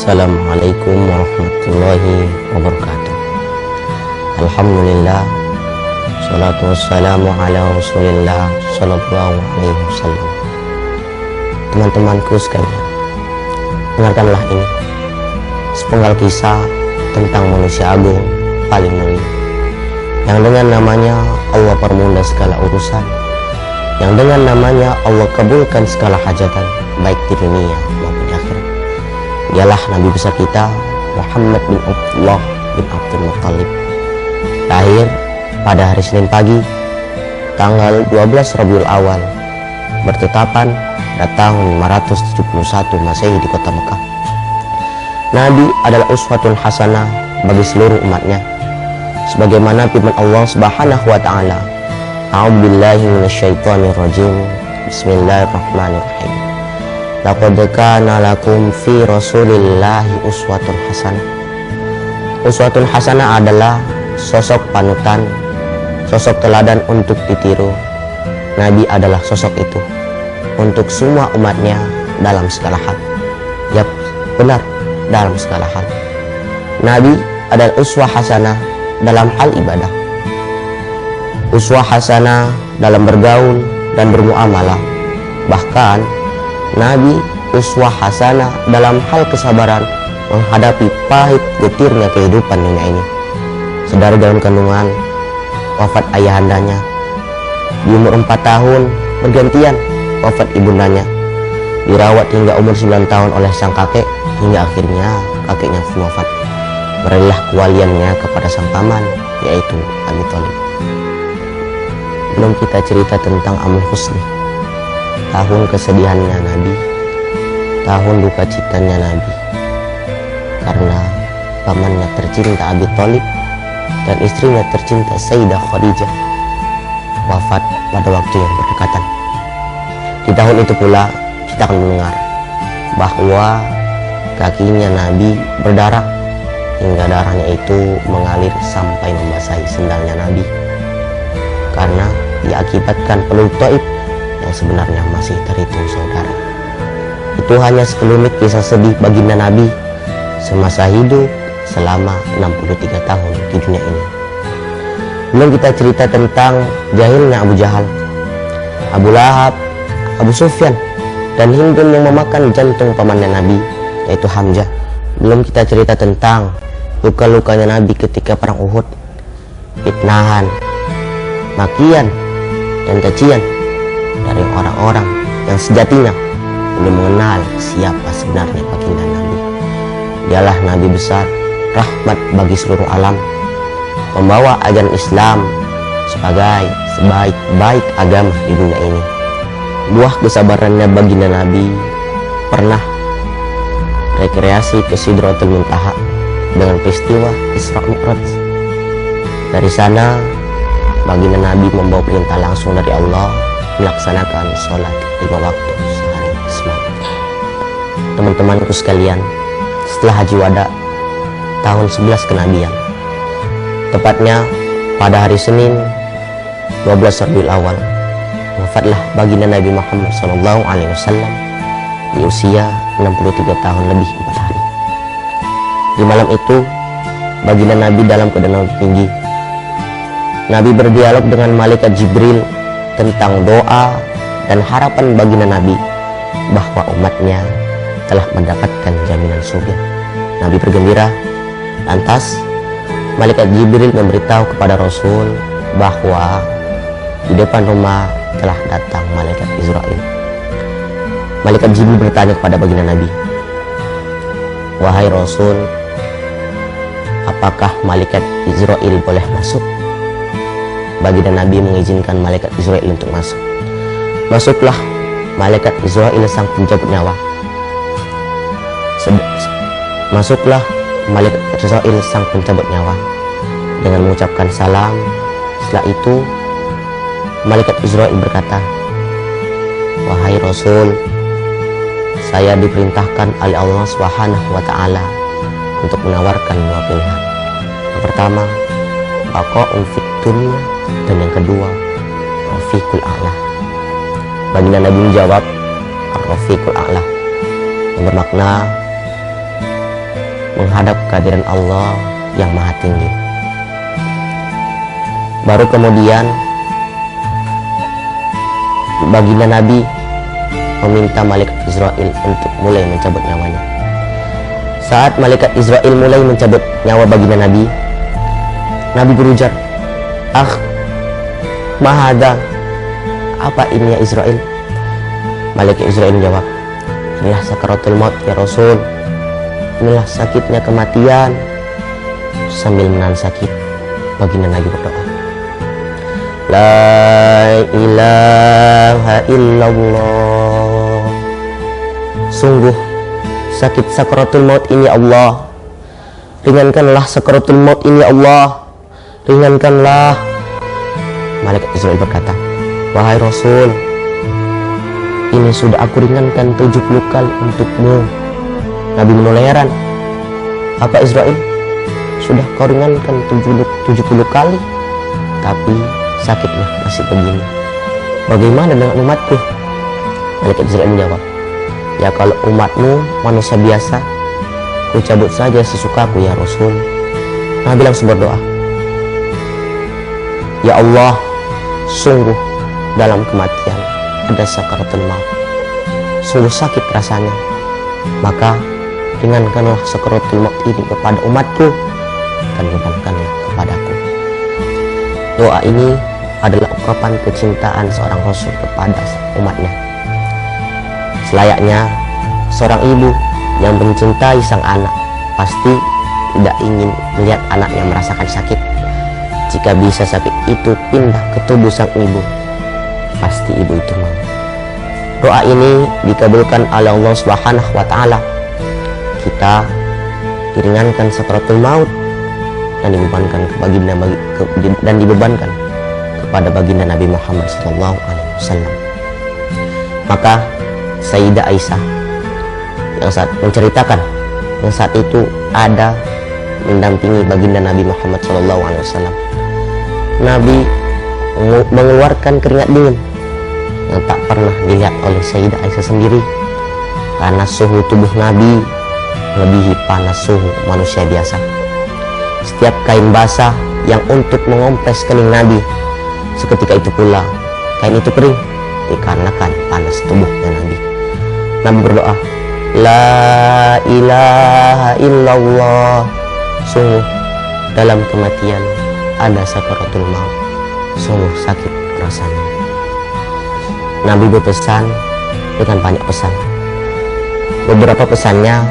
Assalamualaikum warahmatullahi wabarakatuh. Alhamdulillah, salatu wassalamu ala rasulillah sallallahu alaihi wasallam. Teman-temanku sekalian, dengarkanlah ini sepenggal kisah tentang manusia agung paling mulia, yang dengan namanya Allah permudah segala urusan, yang dengan namanya Allah kabulkan segala hajatan baik di dunia maupun di akhirat. Dialah Nabi besar kita, Muhammad bin Abdullah bin Abdul Muttalib, lahir pada hari Senin pagi tanggal 12 Rabiul Awal, bertetapan pada tahun 571 Masehi di kota Mekah. Nabi adalah uswatun hasanah bagi seluruh umatnya, sebagaimana firman Allah Subhanahu wa taala, A'udzubillahi minasyaitonir rajim. Bismillahirrahmanirrahim. Laqad kana lakum fi Rasulillahi uswatun hasanah. Uswatun hasanah adalah sosok panutan, sosok teladan untuk ditiru. Nabi adalah sosok itu untuk semua umatnya dalam segala hal. Yap, benar, dalam segala hal. Nabi adalah uswah hasanah dalam hal ibadah, uswah hasanah dalam bergaul dan bermuamalah. Bahkan Nabi uswah hasanah dalam hal kesabaran menghadapi pahit getirnya kehidupan dunia ini. Sedari dalam kandungan wafat ayahandanya, di umur 4 tahun bergantian wafat ibundanya, dirawat hingga umur 9 tahun oleh sang kakek, hingga akhirnya kakeknya pun wafat. Berilah kewaliannya kepada sang paman, yaitu Abi Thalib. Belum kita cerita tentang Amul Husni, tahun kesedihannya Nabi, tahun duka citanya Nabi, karena pamannya tercinta Abi Thalib dan istrinya tercinta Sayyidah Khadijah wafat pada waktu yang berdekatan. Di tahun itu pula kita akan mendengar bahwa kakinya Nabi berdarah, hingga darahnya itu mengalir sampai membasahi sendalnya Nabi, karena diakibatkan penduduk Taif yang sebenarnya masih terhitung saudara. Itu hanya sekelumit kisah sedih baginda Nabi semasa hidup selama 63 tahun di dunia ini. Belum kita cerita tentang jahilnya Abu Jahal, Abu Lahab, Abu Sufyan, dan Hindun yang memakan jantung pamannya Nabi, yaitu Hamzah. Belum kita cerita tentang luka-lukanya Nabi ketika perang Uhud, fitnahan, makian, dan cacian dari orang-orang yang sejatinya belum mengenal siapa sebenarnya baginda Nabi. Dialah Nabi besar, rahmat bagi seluruh alam, membawa ajaran Islam sebagai sebaik-baik agama di dunia ini. Buah kesabarannya baginda Nabi pernah rekreasi ke Sidratul Muntaha dengan peristiwa Isra Mi'raj. Dari sana baginda Nabi membawa perintah langsung dari Allah melaksanakan sholat 5 waktu sehari semalam. Teman-temanku sekalian, setelah Haji Wada tahun 11 kenabian, tepatnya pada hari Senin 12 Rabiul Awal, wafatlah baginda Nabi Muhammad SAW di usia 63 tahun lebih 4 hari. Di malam itu baginda Nabi dalam keadaan tinggi. Nabi berdialog dengan malaikat Jibril tentang doa dan harapan baginda Nabi bahwa umatnya telah mendapatkan jaminan surga. Nabi bergembira. Lantas malaikat Jibril memberitahu kepada Rasul bahwa di depan rumah telah datang malaikat Israel. Malaikat Jibril bertanya kepada baginda Nabi, "Wahai Rasul, apakah malaikat Israel boleh masuk?" Baginda Nabi mengizinkan malaikat Israel untuk masuk. Masuklah malaikat Israel sang pencabut nyawa. Masuklah malaikat Israel sang pencabut nyawa dengan mengucapkan salam. Setelah itu malaikat Israel berkata, "Wahai Rasul, saya diperintahkan oleh Allah Subhanahu wa taala untuk menawarkan 2 pilihan. Yang pertama, baqa'un fid dunya, dan yang kedua, Rafiqul A'la." Baginda Nabi menjawab, Ar-Rafiqul A'la, yang bermakna menghadap kehadiran Allah yang maha tinggi. Baru kemudian baginda Nabi meminta malaikat Israel untuk mulai mencabut nyawanya. Saat malaikat Israel mulai mencabut nyawa baginda Nabi, Nabi berujar, mahada, apa ini ya Israel? Malaikat Israel menjawab, inilah sakaratul maut ya Rasul, inilah sakitnya kematian. Sambil menahan sakit, baginda Nabi berdoa, la ilaha illallah. Sungguh sakit sakaratul maut ini Allah, ringankanlah sakaratul maut ini Allah, ringankanlah. Malaikat Israel berkata, wahai Rasul, ini sudah aku ringankan 70 kali untukmu. Nabi menoleh heran, apa Israel? Sudah kau ringankan 70 kali, tapi sakitnya masih begini. Bagaimana dengan umatku? Malaikat Israel menjawab, ya kalau umatmu manusia biasa, ku cabut saja sesukaku ya Rasul. Nabi langsung berdoa, ya Allah, sungguh dalam kematian ada sakaratul maut, sungguh sakit rasanya, maka ringankanlah sakaratul maut ini kepada umatku dan bebankanlah kepadaku. Doa ini adalah ungkapan kecintaan seorang Rasul kepada umatnya. Selayaknya seorang ibu yang mencintai sang anak pasti tidak ingin melihat anaknya merasakan sakit. Jika bisa sakit itu pindah ke tubuh sang ibu, pasti ibu itu mau. Doa ini dikabulkan oleh Allah Subhanahu wa Ta'ala. Kita diringankan sakaratul maut dan dibebankan kepada baginda Nabi Muhammad SAW. Maka Sayyidah Aisyah yang menceritakan yang saat itu ada mendampingi baginda Nabi Muhammad SAW. Nabi mengeluarkan keringat dingin yang tak pernah dilihat oleh Sayyidah Aisyah sendiri, karena suhu tubuh Nabi melebihi panas suhu manusia biasa. Setiap kain basah yang untuk mengompres kening Nabi, seketika itu pula kain itu kering dikarenakan panas tubuhnya Nabi. Nabi berdoa, la ilaha illallah. Sungguh dalam kematian ada sakaratul maut, sungguh sakit rasanya. Nabi berpesan dengan banyak pesan. Beberapa pesannya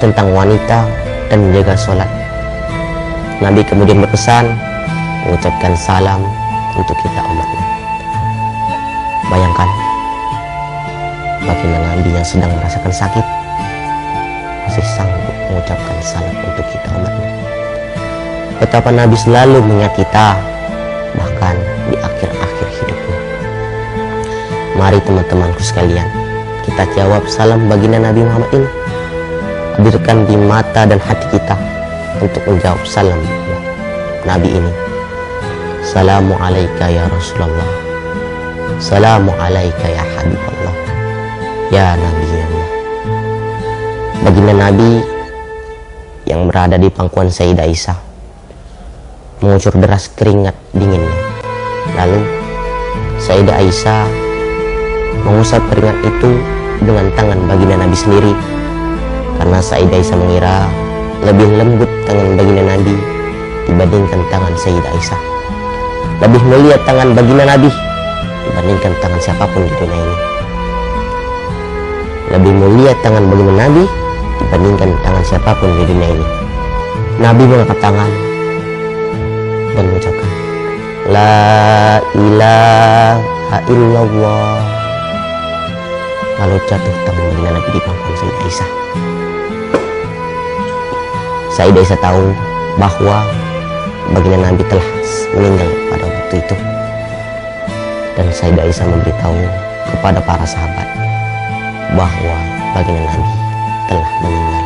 tentang wanita dan menjaga sholat. Nabi kemudian berpesan mengucapkan salam untuk kita umatnya. Bayangkan baginda Nabi yang sedang merasakan sakit masih sanggup mengucapkan salam untuk kita umatnya. Betapa Nabi selalu mengingat kita bahkan di akhir-akhir hidupnya. Mari teman-temanku sekalian, kita jawab salam baginda Nabi Muhammad ini. Hadirkan di mata dan hati kita untuk menjawab salam Nabi ini. Salamu alaika ya Rasulullah, salamu alaika ya Habiballah, ya Nabi Allah. Baginda Nabi yang berada di pangkuan Sayyidah Aisyah mengucur deras keringat dinginnya. Lalu Sayyidah Aisyah mengusap keringat itu dengan tangan baginda Nabi sendiri, karena Sayyidah Aisyah mengira lebih lembut tangan baginda Nabi dibandingkan tangan Sayyidah Aisyah. Lebih mulia tangan baginda Nabi dibandingkan tangan siapapun di dunia ini. Lebih mulia tangan baginda Nabi dibandingkan tangan siapapun di dunia ini. Nabi mengangkat tangan dan mengucapkan, la ilaha illallah. Lalu jatuh tangan baginda Nabi di pangkuan Sayyidah Aisyah. Sayyidah Aisyah tahu bahwa baginda Nabi telah meninggal pada waktu itu, dan Sayyidah Aisyah memberitahu kepada para sahabat bahwa baginda Nabi telah meninggal.